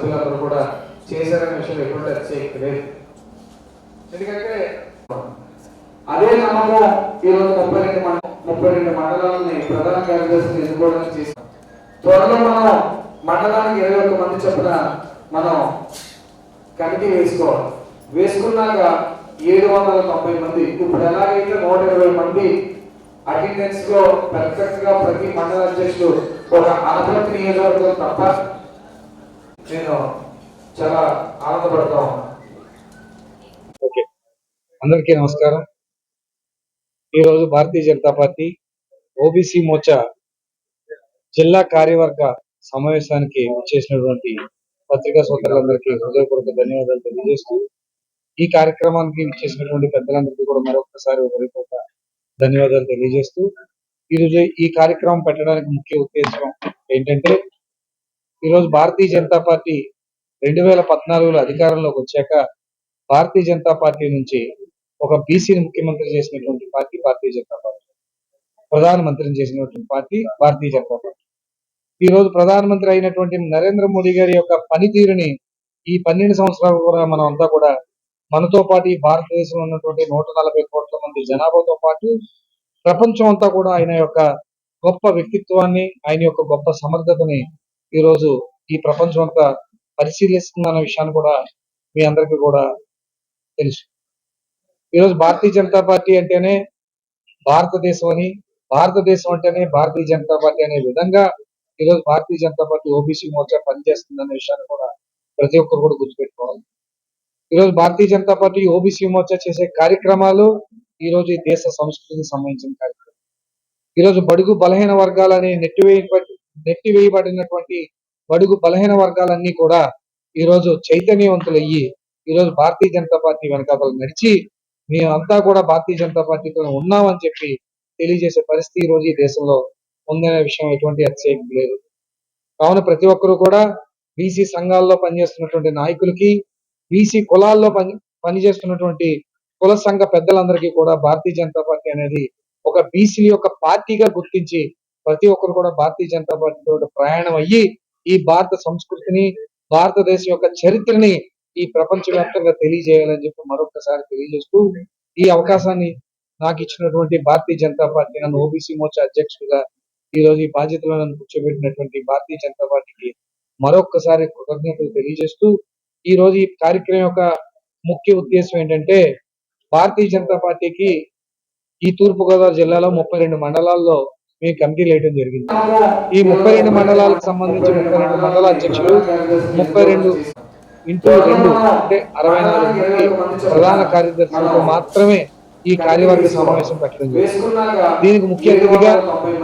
సభ్యులందరూ కూడా చేశారనే విషయం ఎటువంటి అతిశయక్తి లేదు. ఎందుకంటే అదే నమ్మకం ఈరోజు 32 మండలాలని ప్రధాన కార్యదర్శులు ఎన్నుకోవడం చేశాం. త్వరలో మనం మండలానికి 21 మంది చొప్పున మనం కమిటీ వేసుకున్నాక 790 మంది, ఇప్పుడు ఎలాగైతే 120 మంది అటెండెన్స్ లో పర్ఫెక్ట్ గా ప్రతి మండల అధ్యక్షుడు ఒక అనపర్తి నియోజకవర్గం తప్ప నేను చాలా ఆనందపడతా ఉన్నాను. ఓకే, అందరికీ నమస్కారం. ఈరోజు భారతీయ జనతా పార్టీ ఓబీసీ మోర్చా జిల్లా కార్యవర్గ సమావేశానికి వచ్చేసినటువంటి పత్రికా సోదరులందరికీ హృదయపూర్వక ధన్యవాదాలు తెలియజేస్తూ, ఈ కార్యక్రమానికి ఇచ్చేసినటువంటి పెద్దలందరికీ కూడా మరొకసారి హృదయపూర్వక ధన్యవాదాలు తెలియజేస్తూ, ఈరోజు ఈ కార్యక్రమం పెట్టడానికి ముఖ్య ఉద్దేశం ఏంటంటే, ఈరోజు భారతీయ జనతా పార్టీ 2014లో అధికారంలోకి వచ్చాక భారతీయ జనతా పార్టీ నుంచి ఒక బీసీని ముఖ్యమంత్రి చేసినటువంటి పార్టీ భారతీయ జనతా పార్టీ, ప్రధానమంత్రిని చేసినటువంటి పార్టీ భారతీయ జనతా పార్టీ. ఈ రోజు ప్రధానమంత్రి అయినటువంటి నరేంద్ర మోదీ గారి యొక్క పనితీరుని ఈ 12 సంవత్సరాలు కూడా మనం అంతా కూడా మనతో పాటు ఈ భారతదేశంలో ఉన్నటువంటి 140 కోట్ల మంది జనాభాతో పాటు ప్రపంచం అంతా కూడా ఆయన యొక్క గొప్ప వ్యక్తిత్వాన్ని, ఆయన యొక్క గొప్ప సమర్థతని ఈరోజు ఈ ప్రపంచం అంతా పరిశీలిస్తుందన్న విషయాన్ని కూడా మీ అందరికీ కూడా తెలుసు. ఈరోజు భారతీయ జనతా పార్టీ అంటేనే భారతదేశం అని, భారతదేశం అంటేనే భారతీయ జనతా పార్టీ అనే విధంగా ఈరోజు భారతీయ జనతా పార్టీ ఓబీసీ మోర్చా పనిచేస్తుందనే విషయాన్ని కూడా ప్రతి ఒక్కరు కూడా గుర్తుపెట్టుకోవాలి. ఈరోజు భారతీయ జనతా పార్టీ ఓబీసీ మోర్చా చేసే కార్యక్రమాలు ఈరోజు ఈ దేశ సంస్కృతికి సంబంధించిన కార్యక్రమం. ఈరోజు బడుగు బలహీన వర్గాలని నెట్టివేయబడినటువంటి బడుగు బలహీన వర్గాలన్నీ కూడా ఈరోజు చైతన్యవంతులయ్యి ఈరోజు భారతీయ జనతా పార్టీ వెనకాల నడిచి మేమంతా కూడా భారతీయ జనతా పార్టీతో ఉన్నామని చెప్పి తెలియజేసే పరిస్థితి ఈ రోజు ఈ దేశంలో ఉందనే విషయం ఎటువంటి అతిశయక్తి లేదు. కావున ప్రతి ఒక్కరూ కూడా బీసీ సంఘాల్లో పనిచేస్తున్నటువంటి నాయకులకి, బీసీ కులాల్లో పనిచేస్తున్నటువంటి కుల సంఘ పెద్దలందరికీ కూడా భారతీయ జనతా పార్టీ అనేది ఒక బీసీ యొక్క పార్టీగా గుర్తించి ప్రతి ఒక్కరు కూడా భారతీయ జనతా పార్టీతో ప్రయాణం అయ్యి ఈ భారత సంస్కృతిని, భారతదేశం యొక్క చరిత్రని ఈ ప్రపంచ వ్యాప్తంగా తెలియజేయాలని చెప్పి మరొకసారి తెలియజేస్తూ, ఈ అవకాశాన్ని నాకు ఇచ్చినటువంటి భారతీయ జనతా పార్టీ, నన్ను ఓబీసీ మోర్చా అధ్యక్షుడిగా ఈ రోజు ఈ బాధ్యతలను కూర్చోబెట్టినటువంటి భారతీయ జనతా పార్టీకి మరొకసారి కృతజ్ఞతలు తెలియజేస్తూ, ఈ రోజు ఈ కార్యక్రమం యొక్క ముఖ్య ఉద్దేశం ఏంటంటే, భారతీయ జనతా పార్టీకి ఈ తూర్పుగోదావరి జిల్లాలో 32 మండలాల్లో మేము కమిటీలు వేయడం జరిగింది. ఈ 32 మండలాలకు సంబంధించి 32 మండల అధ్యక్షులు, 32 ఇంటూ 2 అంటే 64 మంది ప్రధాన కార్యదర్శులతో మాత్రమే ఈ కార్యవర్గ సమావేశం పెట్టడం జరిగింది. దీనికి ముఖ్య అతిథిగా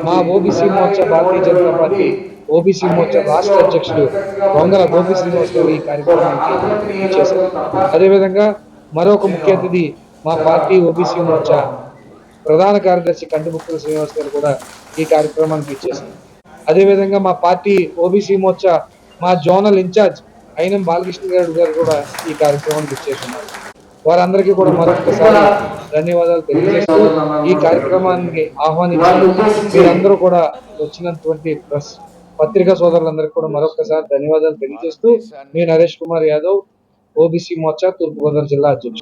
మా OBC Morcha Bharatiya Janata party OBC Morcha రాష్ట్ర అధ్యక్షుడు వంగల గోపి శ్రీనివాస్ గారు ఈ కార్యక్రమానికి చేశారు. అదేవిధంగా మరొక ముఖ్య అతిథి మా పార్టీ ఓబీసీ మోర్చా ప్రధాన కార్యదర్శి కంటిముక్కుల శ్రీనివాస్ గారు కూడా ఈ కార్యక్రమానికి ఇచ్చేశారు. అదేవిధంగా మా పార్టీ ఓబీసీ మోర్చా మా జోనల్ ఇన్ఛార్జ్ అయినం బాలకృష్ణ గారు కూడా ఈ కార్యక్రమానికి ఇచ్చేస్తున్నారు. వారందరికీ కూడా మరొకసారి ధన్యవాదాలు తెలియజేస్తూ, ఈ కార్యక్రమానికి ఆహ్వానించి మీరందరూ కూడా వచ్చినటువంటి పత్రికా సోదరులందరికీ కూడా మరొకసారి ధన్యవాదాలు తెలియజేస్తూ, మీ నరేష్ కుమార్ యాదవ్, ఓబీసీ మోర్చా తూర్పుగోదావరి జిల్లా అధ్యక్షుడు.